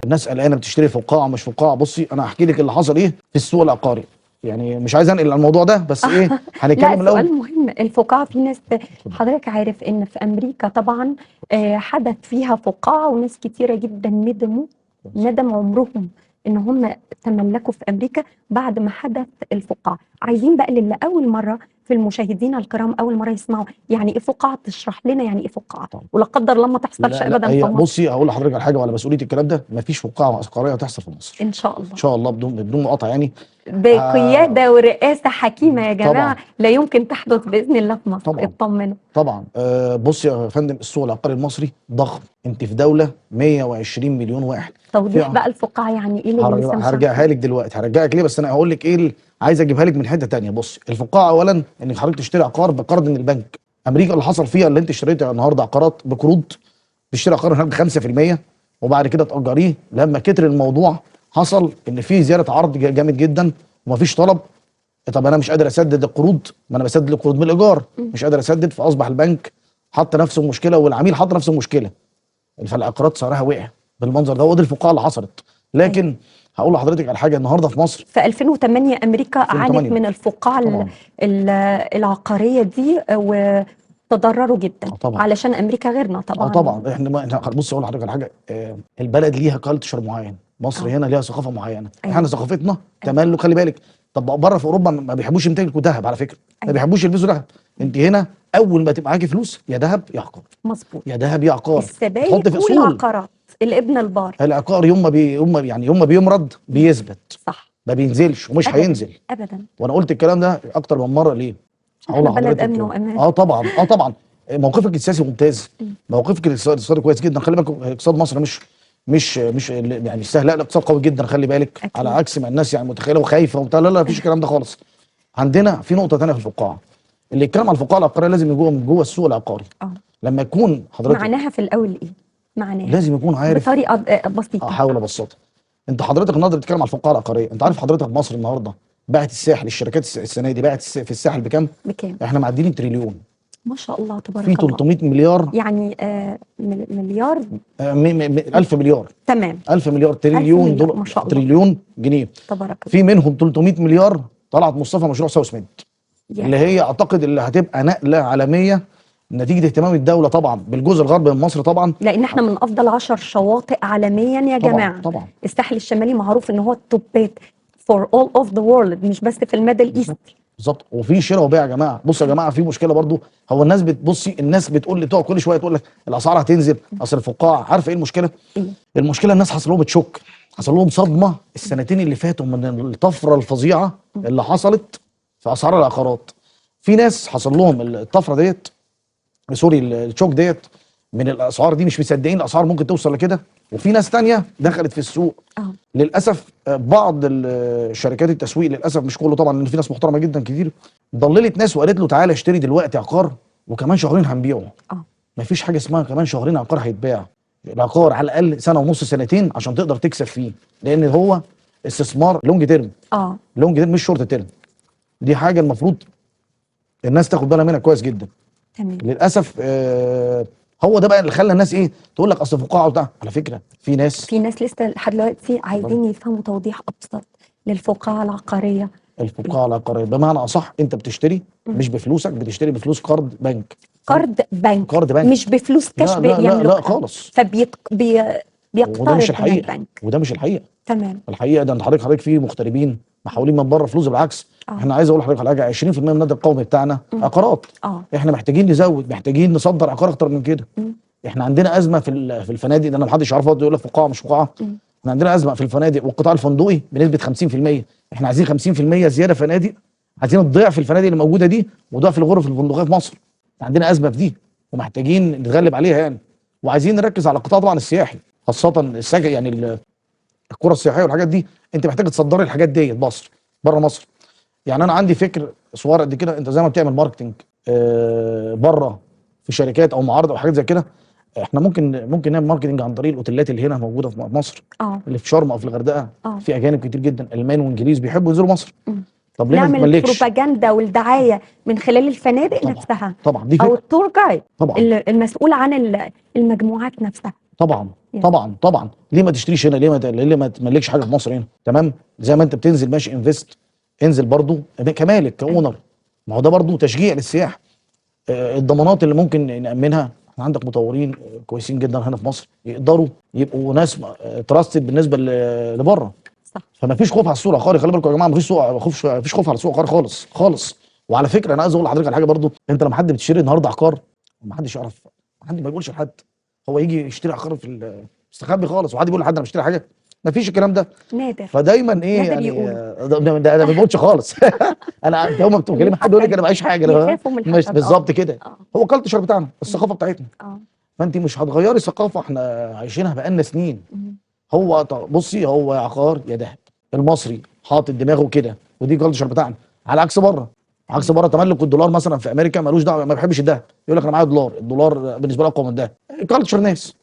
الناس قلقانه بتشتري فقاعه مش فقاعه. بصي انا هحكي لك اللي حصل ايه في السوق العقاري، يعني مش عايز انقل الموضوع ده بس ايه لا هنتكلم الاول. سؤال مهم. الفقاعة في ناس، حضرتك عارف ان في امريكا طبعا حدث فيها فقاعة وناس كتيرة جدا ندم عمرهم ان هم تملكوا في امريكا بعد ما حدث الفقاعة. عايزين بقى للي اول مرة في المشاهدين الكرام اول مرة يسمعوا يعني ايه فقاعة، تشرح لنا يعني ايه فقاعة ولا قدر الله ما تحصلش لا ابدا في هي مصر. بصي هقول لحضرتك على حاجه وعلى مسؤوليه الكلام ده، مفيش فقاعه عقاريه هتحصل في مصر ان شاء الله. ان شاء الله بدون مقاطعه يعني. بقيادة ورئاسة حكيمة يا طبعا جماعة لا يمكن تحدث بإذن الله في مصر. طبعا اطمنوا. طبعا. بص يا فندم، السوق العقاري المصري ضخم، انت في دوله 120 مليون واحد. توضيح في بقى الفقاعة يعني ايه اللي لسه مش هرجعها عارفين. لك دلوقتي، هرجعك ليه بس انا هقول لك ايه عايز اجيبها لك من حته تانية. بص الفقاعه اولا انك حضرتك تشتري عقار بقرض من البنك. امريكا اللي حصل فيها اللي انت اشتريتها النهارده عقارات بقروض، تشتري عقار هناك ب 5% وبعد كده تاجريه. لما كتر الموضوع حصل ان في زياده عرض جامد جدا ومفيش طلب. طب انا مش قادر اسدد القروض، ما انا بسدد القروض بالايجار، مش قادر اسدد، فاصبح البنك حط نفسه مشكله والعميل حط نفسه مشكله، فالعقارات سعرها وقع بالمنظر ده. ودي الفقاعه اللي حصلت. لكن هقول لحضرتك على حاجه، النهارده في مصر في 2008 أمريكا عانت 2008 من الفقاعة طبعا العقارية دي وتضرروا جدا طبعا علشان أمريكا غيرنا طبعا. طبعا احنا بص اقول لحضرتك على حاجه، البلد ليها كالتشر معين، مصر اه هنا ليها ثقافه معينه، احنا أيوه ثقافتنا أيوه تملك. خلي بالك، طب بره في اوروبا ما بيحبوش يمتلكوا ذهب على فكره، ما أيوه بيحبوش يلبسوا ذهب. انت هنا اول ما تبقى معاكي فلوس يا ذهب يا عقار، مظبوط. يا ذهب يا عقار، تحط السبائك في اصول. والعقارات الابن البار. العقار يوم ما بيمرض بيثبت، صح. ما بينزلش ومش أبدا هينزل. أبدا. وانا قلت الكلام ده اكتر من مره. ليه؟ عشان هقول احنا بلد لحضرتك أمن وأمان. طبعا موقفك السياسي ممتاز، موقفك الاقتصادي كويس جدا. خلي بالك اقتصاد مصر مش يعني سهل، لا الاقتصاد قوي جدا. خلي بالك على أكيد. عكس ما الناس يعني متخيله وخايفه وبتاع، لا مفيش الكلام ده خالص. عندنا في نقطه ثانيه في الفقاعه، اللي يتكلم عن الفقاعه العقاريه لازم يكون من جوه السوق العقاري. اه لما يكون حضرتك معناها في الأول إيه؟ معناها لازم يكون عارف. بطريقة بسيطة. احاول ابسطها. انت حضرتك النهارده بتتكلم على الفقاعه العقاريه، انت عارف حضرتك مصر النهارده باعت الساحل، الشركات السنه دي باعت في الساحل بكام؟ بكام؟ احنا معديين تريليون، ما شاء الله في تبارك الله. 300 مليار، يعني م- مليار. 1000 مليار، تمام. 1000 مليار 1000 تريليون مليار دولار، ما شاء الله تريليون جنيه. تبارك الله. في منهم 300 مليار طلعت مصطفى مشروع ساوث ميد، اللي هي اعتقد اللي هتبقى نقله عالميه نتيجه اهتمام الدوله طبعا بالجزء الغربي من مصر طبعا. لان احنا من افضل 10 شواطئ عالميا يا طبعا جماعه. طبعا الساحل الشمالي معروف ان هو التوبات فور اول اوف ذا وورلد، مش بس في الميدل ايست. بالظبط. وفي شراء وبيع يا جماعه. بصوا يا جماعه في مشكله برضو، هو الناس بتبصي، الناس بتقول لي، تقعد كل شويه تقول لك الاسعار هتنزل، اصل الفقاعه. عارفه ايه المشكله؟ ايه المشكله الناس حصل لهم تشوك، حصل لهم صدمه السنتين اللي فاتوا من الطفره الفظيعه اللي حصلت في اسعار العقارات. في ناس حصل لهم الطفره ديت، سوري التشوك ديت، من الاسعار دي، مش مصدقين الاسعار ممكن توصل لكده. وفي ناس تانية دخلت في السوق اه للاسف. بعض شركات التسويق للاسف، مش كله طبعا لان في ناس محترمه جدا كتير، ضللت ناس وقالت له تعالى اشتري دلوقتي عقار وكمان شهرين هنبيعه. اه مفيش حاجه اسمها كمان شهرين عقار هيتباع. العقار على الاقل سنه ونص سنتين عشان تقدر تكسب فيه، لان هو استثمار لونج تيرم. اه لونج تيرم مش شورت تيرم. دي حاجه المفروض الناس تاخد بالها منها كويس جدا. تمام. للاسف هو ده بقى اللي خلى الناس ايه تقول لك اصل فقاعه وبتاع. على فكره في ناس لسه لحد دلوقتي عايزين يفهموا توضيح ابسط للفقاعه العقاريه. الفقاعه العقاريه بمعنى اصح انت بتشتري مش بفلوسك، بتشتري بفلوس قرض بنك. قرض بنك. قرض بنك مش بفلوس كاش لا لا لا لا بيملكها خالص. وده مش بيقترض من الحقيقه، البنك. وده مش الحقيقه. تمام. الحقيقه ده انت حضرتك في مغتربين محاولين من بره فلوس، بالعكس. احنا عايز اقول لحضرتك على حاجه، 20% من الناتج القومي بتاعنا عقارات. احنا محتاجين نزود، محتاجين نصدر عقار اكتر من كده. احنا عندنا ازمه في الفنادق، ده انا محدش يعرفها، يقول لك فقاعه مش فقاعه. احنا عندنا ازمه في الفنادق والقطاع الفندقي بنسبه 50%. احنا عايزين 50% زياده فنادق، عايزين الضعف الفنادق اللي موجوده دي وضعف الغرف الفندقيه في مصر. عندنا ازمه في دي ومحتاجين نتغلب عليها يعني. وعايزين نركز على القطاع طبعا السياحي، خاصه السكن يعني القرى السياحيه والحاجات دي. انت محتاج تصدري الحاجات دي مصر، بره مصر. يعني انا عندي فكر صغير قد كده، انت زي ما بتعمل ماركتنج بره في شركات او معارض او حاجات زي كده، احنا ممكن نعمل ماركتنج عن طريق الاوتيلات اللي هنا موجوده في مصر، اللي في شرم او في الغردقه. في اجانب كتير جدا المان وانجليز بيحبوا ينزلوا مصر. طب ليه ما نعمل تتملكش؟ بروباجندا والدعايه من خلال الفنادق طبعا نفسها. طبعا دي او فكره. التور جايد طبعا المسؤول عن المجموعات نفسها. طبعا طبعا طبعا. ليه ما تشتريش هنا؟ ليه ما تملكش حاجه في مصر هنا؟ تمام. زي ما انت بتنزل ماشي انفست، انزل برضو كمالك كاونر. ما هو ده برضو تشجيع للسياحه. الضمانات اللي ممكن نامنها، احنا عندك مطورين كويسين جدا هنا في مصر يقدروا يبقوا ناس تراستد بالنسبه لبره. صح. فما فيش خوف على السوق العقاري. خلي بالكم يا جماعه، ما فيش خوف على السوق العقاري خالص خالص. وعلى فكره انا عايز اقول لحضرتك على حاجه برضو. انت لما حد بتشتري النهارده عقار، ما حدش يعرف، حد ما يقولش لحد. هو يجي يشتري عقار في مستخبي خالص، وحد يقول لحد انا بشتري حاجه؟ ما فيش الكلام ده. نادر. فدايما ايه نادر يعني، يقولوا. ده ما بيموتش خالص. انا انت يوم ما بتكلم حد يقول لك انا معيش حاجه، يخافوا من مش الحسد. بالظبط كده. اه. هو الكالتشر بتاعنا، الثقافه بتاعتنا. اه. فانت مش هتغيري ثقافه احنا عايشينها بقالنا سنين. مم. بصي، هو يا عقار يا ذهب. المصري حاطط دماغه كده، ودي الكالتشر بتاعنا. على عكس بره، عكس بره تملك الدولار مثلا في امريكا ملوش دعوه، ما بيحبش الذهب. يقول لك انا معايا دولار، الدولار بالنسبه له اقوى من الذهب. كالتشر ناس.